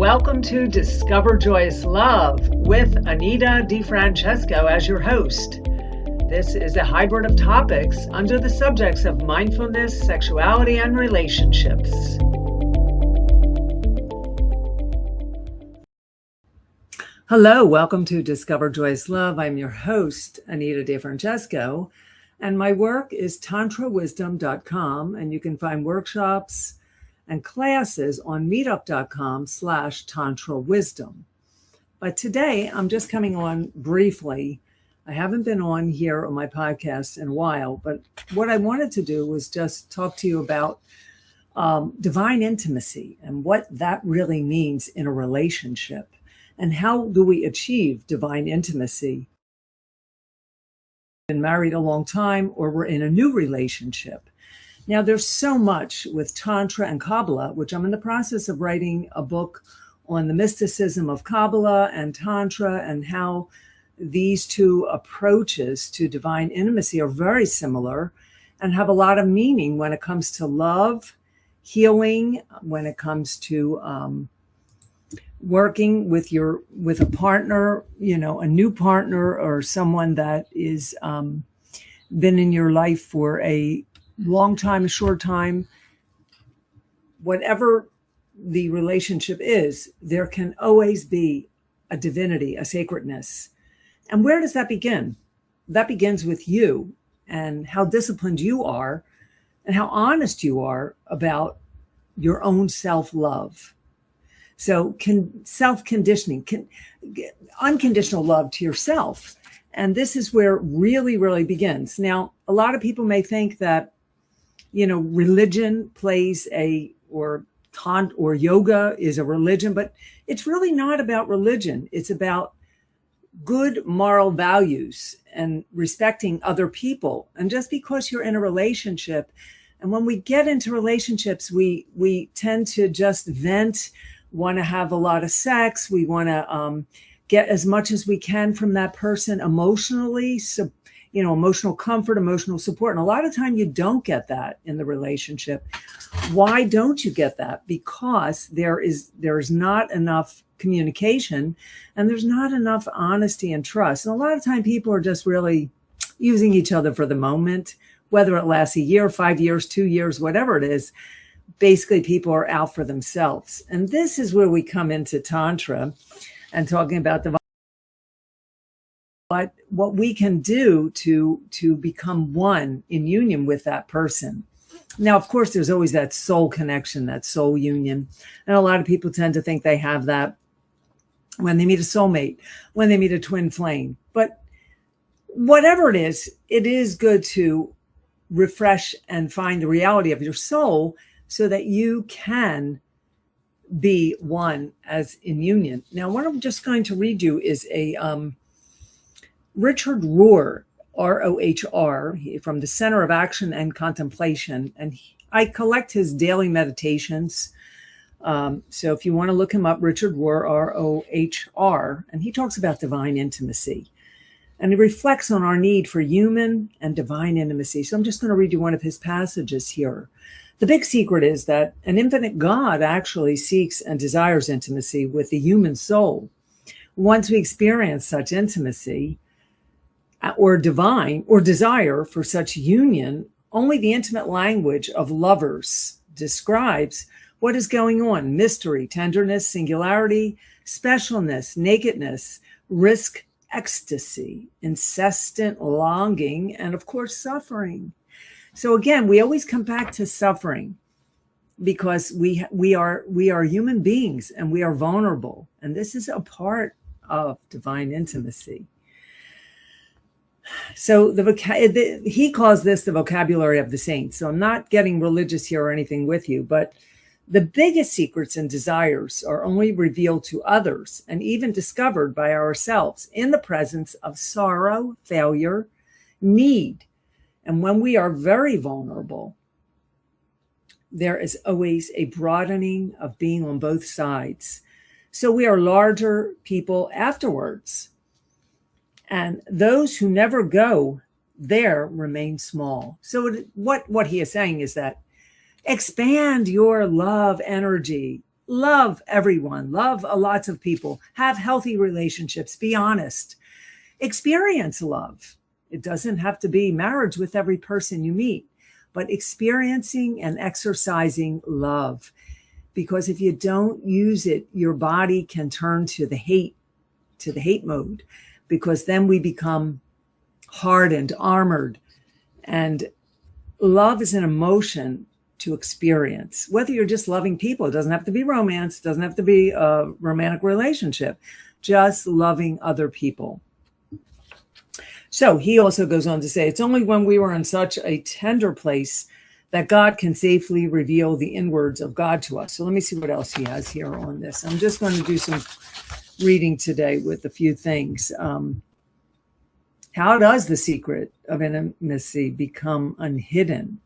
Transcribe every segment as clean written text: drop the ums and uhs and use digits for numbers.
Welcome to Discover Joyous Love with Anita DeFrancesco as your host. This is a hybrid of topics under the subjects of mindfulness, sexuality, and relationships. Hello, welcome to Discover Joyous Love. I'm your host, Anita DeFrancesco, and my work is tantrawisdom.com, and you can find workshops and classes on meetup.com/tantrawisdom. But today I'm just coming on briefly. I haven't been on here on my podcast in a while, but what I wanted to do was just talk to you about divine intimacy and what that really means in a relationship, and how do we achieve divine intimacy. Been married a long time, or we're in a new relationship. Now, there's so much with Tantra and Kabbalah, which I'm in the process of writing a book on the mysticism of Kabbalah and Tantra, and how these two approaches to divine intimacy are very similar and have a lot of meaning when it comes to love, healing, when it comes to working with a partner, a new partner, or someone that is been in your life for a long time, a short time. Whatever the relationship is, there can always be a divinity, a sacredness. And where does that begin? That begins with you and how disciplined you are and how honest you are about your own self-love. So self-conditioning, unconditional love to yourself. And this is where it really, really begins. Now, a lot of people may think that, religion plays or yoga is a religion, but it's really not about religion. It's about good moral values and respecting other people. And just because you're in a relationship, and when we get into relationships, we tend to just vent, want to have a lot of sex. We want to get as much as we can from that person emotionally. So, emotional comfort, emotional support. And a lot of time you don't get that in the relationship. Why don't you get that? Because there is not enough communication, and there's not enough honesty and trust. And a lot of time people are just really using each other for the moment, whether it lasts a year, 5 years, 2 years, whatever it is. Basically, people are out for themselves. And this is where we come into Tantra and talking about what we can do to become one in union with that person. Now, of course, there's always that soul connection, that soul union. And a lot of people tend to think they have that when they meet a soulmate, when they meet a twin flame. But whatever it is good to refresh and find the reality of your soul so that you can be one as in union. Now, what I'm just going to read you is a Richard Rohr, R-O-H-R, from the Center of Action and Contemplation. And I collect his daily meditations. So if you want to look him up, Richard Rohr, R-O-H-R, and he talks about divine intimacy. And he reflects on our need for human and divine intimacy. So I'm just going to read you one of his passages here. The big secret is that an infinite God actually seeks and desires intimacy with the human soul. Once we experience such intimacy, or desire for such union, only the intimate language of lovers describes what is going on: mystery, tenderness, singularity, specialness, nakedness, risk, ecstasy, incessant longing, and of course, suffering. So again, we always come back to suffering because we are human beings and we are vulnerable. And this is a part of divine intimacy. So he calls this the vocabulary of the saints. So I'm not getting religious here or anything with you, but the biggest secrets and desires are only revealed to others and even discovered by ourselves in the presence of sorrow, failure, need. And when we are very vulnerable, there is always a broadening of being on both sides. So we are larger people afterwards. And those who never go there remain small. So what he is saying is that expand your love energy. Love everyone, love lots of people, have healthy relationships, be honest, experience love. It doesn't have to be marriage with every person you meet, but experiencing and exercising love. Because if you don't use it, your body can turn to the hate mode, because then we become hardened, armored. And love is an emotion to experience, whether you're just loving people. It doesn't have to be romance. It doesn't have to be a romantic relationship, just loving other people. So he also goes on to say, it's only when we were in such a tender place that God can safely reveal the inwards of God to us. So let me see what else he has here on this. I'm just going to do some reading today with a few things. How does the secret of intimacy become unhidden?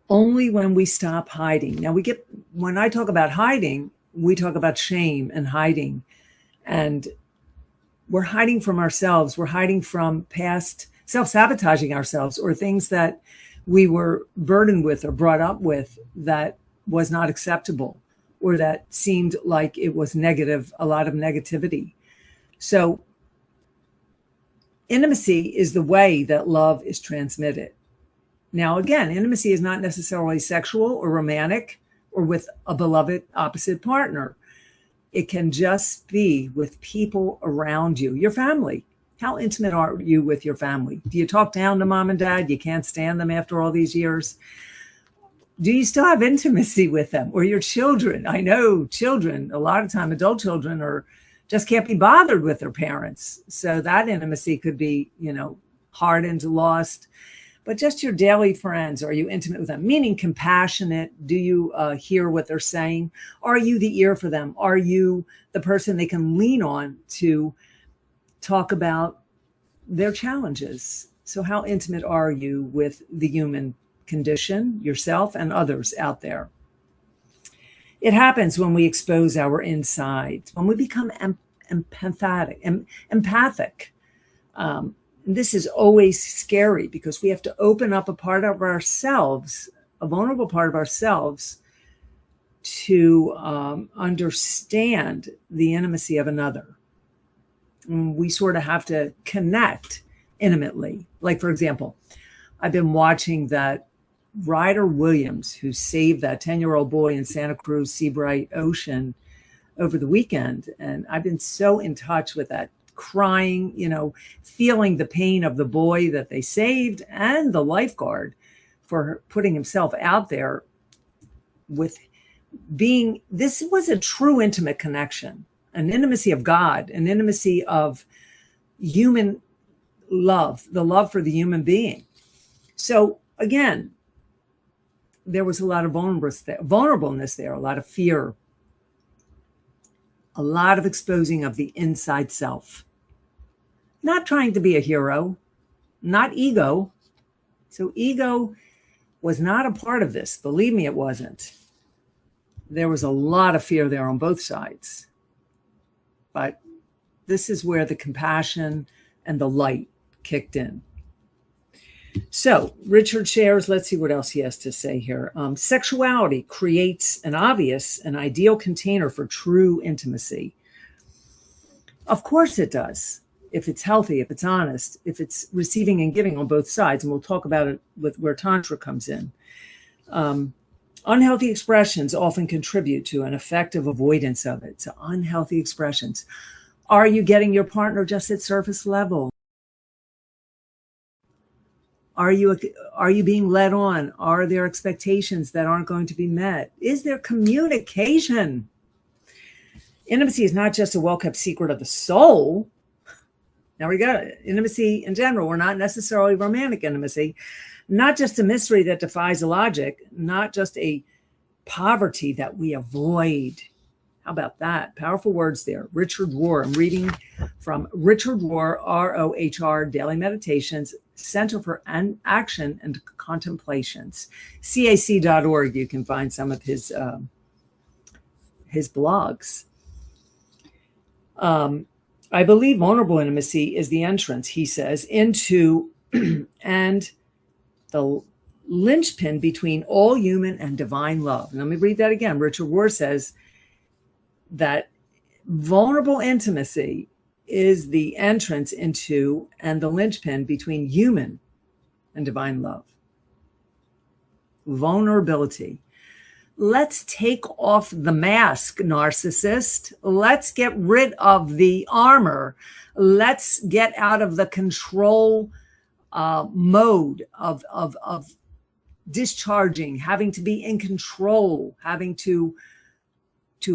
Only when we stop hiding. Now when I talk about hiding, we talk about shame and hiding. And we're hiding from ourselves. We're hiding from past self-sabotaging ourselves, or things that we were burdened with or brought up with that was not acceptable, or that seemed like it was negative, a lot of negativity. So intimacy is the way that love is transmitted. Now, again, intimacy is not necessarily sexual or romantic or with a beloved opposite partner. It can just be with people around you, your family. How intimate are you with your family? Do you talk down to mom and dad? You can't stand them after all these years? Do you still have intimacy with them, or your children? I know children, a lot of time adult children just can't be bothered with their parents. So that intimacy could be, hardened, lost. But just your daily friends, are you intimate with them? Meaning compassionate. Do you hear what they're saying? Are you the ear for them? Are you the person they can lean on to talk about their challenges? So how intimate are you with the human condition, yourself and others out there? It happens when we expose our insides, when we become empathic. This is always scary, because we have to open up a part of ourselves, a vulnerable part of ourselves, to understand the intimacy of another. We sort of have to connect intimately. Like, for example, I've been watching that Ryder Williams, who saved that 10-year-old boy in Santa Cruz Seabright Ocean over the weekend. And I've been so in touch with that, crying, feeling the pain of the boy that they saved, and the lifeguard for putting himself out there with this was a true intimate connection, an intimacy of God, an intimacy of human love, the love for the human being. So again, there was a lot of vulnerableness there, a lot of fear, a lot of exposing of the inside self. Not trying to be a hero, not ego. So ego was not a part of this. Believe me, it wasn't. There was a lot of fear there on both sides. But this is where the compassion and the light kicked in. So Richard shares, let's see what else he has to say here. Sexuality creates an ideal container for true intimacy. Of course it does. If it's healthy, if it's honest, if it's receiving and giving on both sides. And we'll talk about it with where Tantra comes in. Unhealthy expressions often contribute to an effective avoidance of it. So unhealthy expressions. Are you getting your partner just at surface level? Are you being led on? Are there expectations that aren't going to be met? Is there communication? Intimacy is not just a well-kept secret of the soul. Now we got intimacy in general. We're not necessarily romantic intimacy. Not just a mystery that defies logic. Not just a poverty that we avoid. How about that? Powerful words there. Richard Rohr. I'm reading from Richard Rohr, R-O-H-R, Daily Meditations, Center for Action and Contemplations. CAC.org. You can find some of his blogs. I believe vulnerable intimacy is the entrance, he says, into and the linchpin between all human and divine love. And let me read that again. Richard Rohr says that vulnerable intimacy is the entrance into and the linchpin between human and divine love. Vulnerability. Let's take off the mask, narcissist. Let's get rid of the armor. Let's get out of the control mode of discharging, having to be in control, having to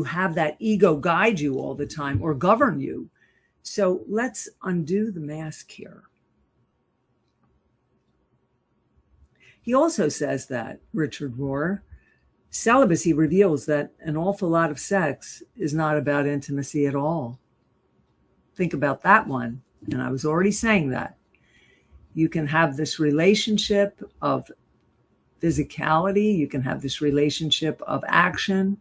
have that ego guide you all the time or govern you. So let's undo the mask here. He also says that, Richard Rohr, celibacy reveals that an awful lot of sex is not about intimacy at all. Think about that one. And I was already saying that. You can have this relationship of physicality. You can have this relationship of action.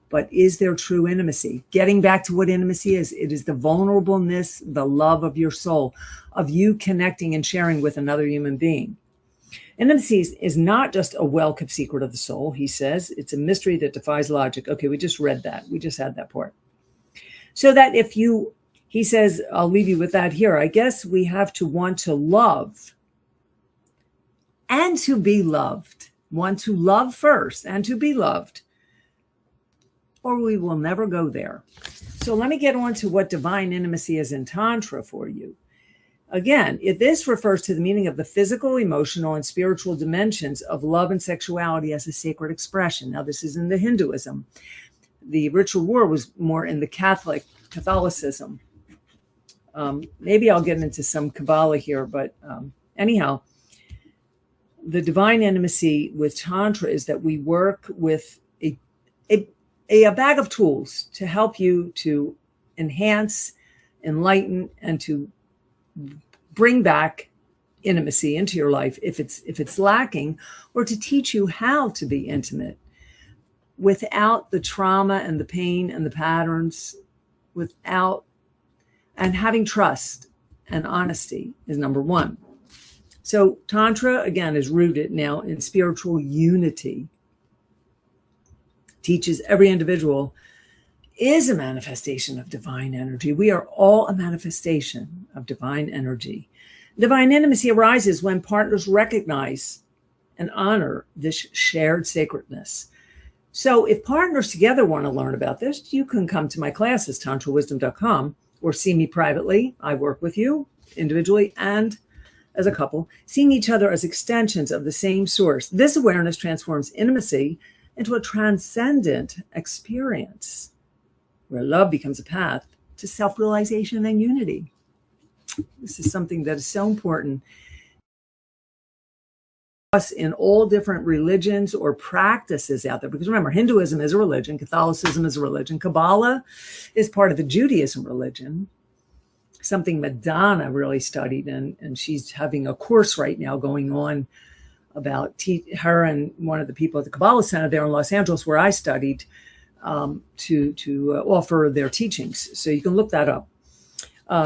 But is there true intimacy? Getting back to what intimacy is, it is the vulnerableness, the love of your soul, of you connecting and sharing with another human being. Intimacy is not just a well-kept secret of the soul, he says. It's a mystery that defies logic. Okay, we just read that. We just had that part. So that he says, I'll leave you with that here. I guess we have to want to love and to be loved. Want to love first and to be loved, or we will never go there. So let me get on to what divine intimacy is in Tantra for you. Again, this refers to the meaning of the physical, emotional, and spiritual dimensions of love and sexuality as a sacred expression. Now, this is in the Hinduism. The Richard Rohr was more in the Catholicism. Maybe I'll get into some Kabbalah here, but anyhow, the divine intimacy with Tantra is that we work with a bag of tools to help you to enhance, enlighten, and to bring back intimacy into your life if it's lacking, or to teach you how to be intimate without the trauma and the pain and the patterns, and having trust and honesty is number one. So Tantra, again, is rooted now in spiritual unity. Teaches every individual is a manifestation of divine energy. We are all a manifestation of divine energy. Divine intimacy arises when partners recognize and honor this shared sacredness. So if partners together want to learn about this, you can come to my classes, tantrawisdom.com, or see me privately. I work with you individually and as a couple, seeing each other as extensions of the same source. This awareness transforms intimacy into a transcendent experience, where love becomes a path to self-realization and unity. This is something that is so important. Us in all different religions or practices out there, because remember, Hinduism is a religion, Catholicism is a religion, Kabbalah is part of the Judaism religion, something Madonna really studied, and she's having a course right now going on about her and one of the people at the Kabbalah Center there in Los Angeles, where I studied, to offer their teachings. So you can look that up.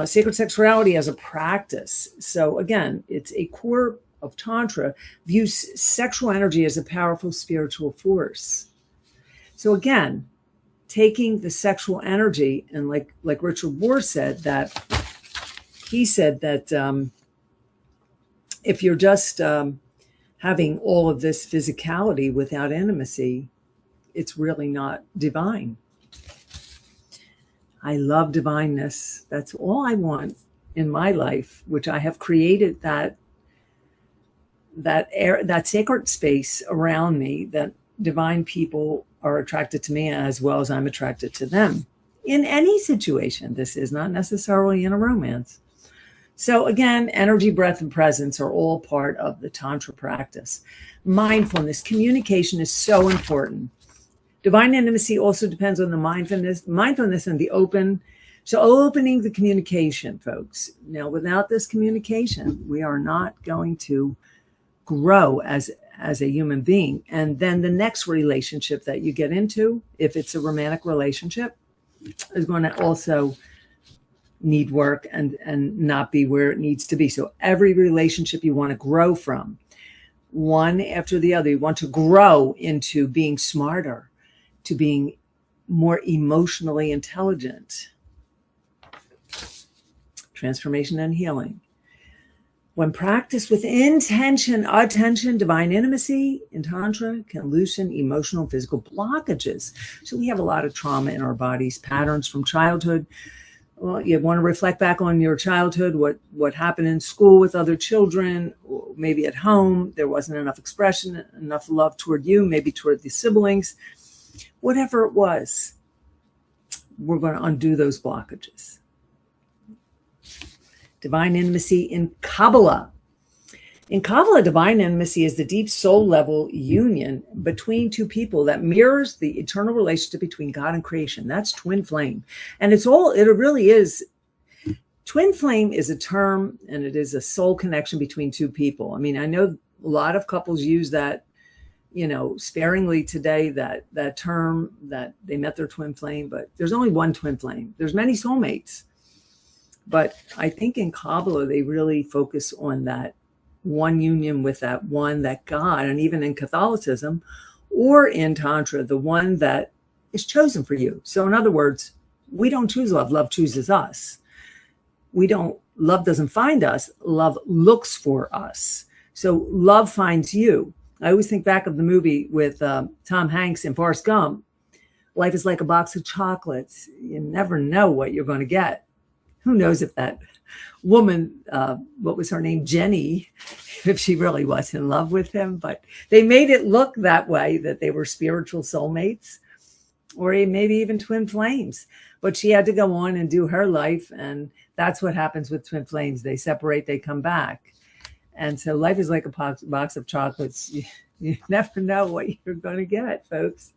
Sacred sexuality as a practice. So again, it's a core of Tantra, views sexual energy as a powerful spiritual force. So again, taking the sexual energy, and like Richard Rohr said, that he said that if you're just having all of this physicality without intimacy, it's really not divine. I love divineness. That's all I want in my life, which I have created that sacred space around me, that divine people are attracted to me as well as I'm attracted to them. In any situation, this is not necessarily in a romance. So again, energy, breath, and presence are all part of the Tantra practice. Mindfulness, communication is so important. Divine intimacy also depends on the mindfulness and the opening the communication, folks. Now, without this communication, we are not going to grow as a human being. And then the next relationship that you get into, if it's a romantic relationship, is going to also need work and not be where it needs to be. So every relationship you want to grow from. one after the other. You want to grow into being smarter, to being more emotionally intelligent. Transformation and healing. When practiced with intention, attention, divine intimacy in Tantra can loosen emotional and physical blockages. So we have a lot of trauma in our bodies, patterns from childhood. Well, you want to reflect back on your childhood, what happened in school with other children, or maybe at home, there wasn't enough expression, enough love toward you, maybe toward the siblings. Whatever it was, we're going to undo those blockages. Divine intimacy in Kabbalah. In Kabbalah, divine intimacy is the deep soul level union between two people that mirrors the eternal relationship between God and creation. That's twin flame. And it really is. Twin flame is a term, and it is a soul connection between two people. I mean, I know a lot of couples use that, sparingly today, that term, that they met their twin flame, but there's only one twin flame. There's many soulmates. But I think in Kabbalah, they really focus on that one union with that one, that God, and even in Catholicism or in Tantra, the one that is chosen for you. So in other words, we don't choose love. Love chooses us. Love doesn't find us. Love looks for us. So love finds you. I always think back of the movie with Tom Hanks and Forrest Gump. Life is like a box of chocolates. You never know what you're going to get. Who knows if that woman, what was her name, Jenny, if she really was in love with him. But they made it look that way, that they were spiritual soulmates or maybe even twin flames. But she had to go on and do her life. And that's what happens with twin flames. They separate, they come back. And so life is like a box of chocolates. You never know what you're going to get, folks.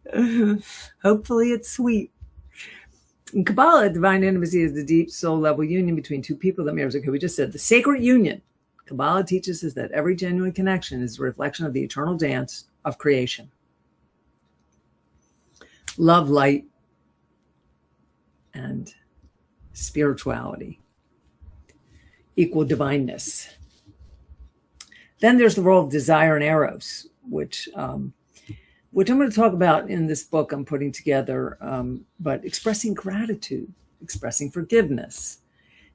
Hopefully it's sweet. In Kabbalah, divine intimacy is the deep soul level union between two people that mirrors. Okay, we just said the sacred union. Kabbalah teaches us that every genuine connection is a reflection of the eternal dance of creation. Love, light, and spirituality equal divineness. Then there's the role of desire and eros, which I'm going to talk about in this book I'm putting together, but expressing gratitude, expressing forgiveness.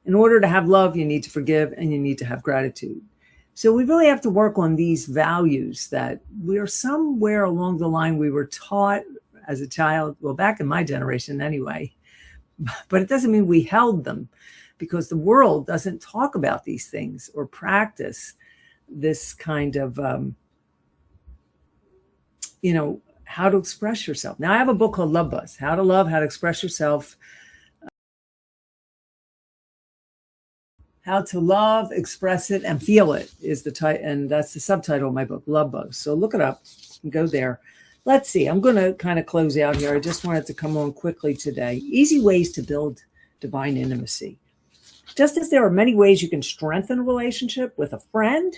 In order to have love, you need to forgive and you need to have gratitude. So we really have to work on these values that we are somewhere along the line we were taught as a child, well, back in my generation anyway, but it doesn't mean we held them, because the world doesn't talk about these things or practice this kind of how to express yourself. Now I have a book called Love Buzz, How to Love, How to Express Yourself. How to Love, Express It, and Feel It is the title, and that's the subtitle of my book, Love Buzz. So look it up and go there. Let's see. I'm going to kind of close out here. I just wanted to come on quickly today. Easy ways to build divine intimacy. Just as there are many ways you can strengthen a relationship with a friend,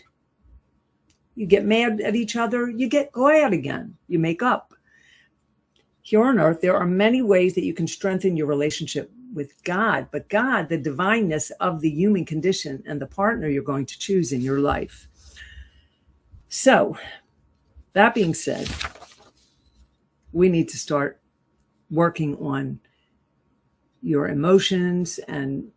you get mad at each other, you go out again, you make up. Here on earth, there are many ways that you can strengthen your relationship with God, but God, the divineness of the human condition and the partner you're going to choose in your life. So, that being said, we need to start working on your emotions and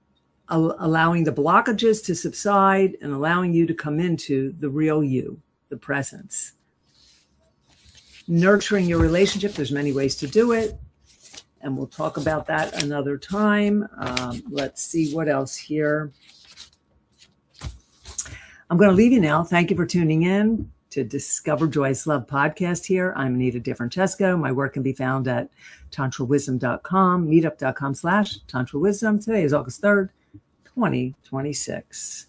allowing the blockages to subside and allowing you to come into the real you, the presence. Nurturing your relationship, there's many ways to do it, and we'll talk about that another time. Let's see what else here. I'm going to leave you now. Thank you for tuning in to Discover Joyous Love podcast here. I'm Anita DeFrancesco. My work can be found at tantrawisdom.com, meetup.com/tantrawisdom. Today is August 3rd, 2026.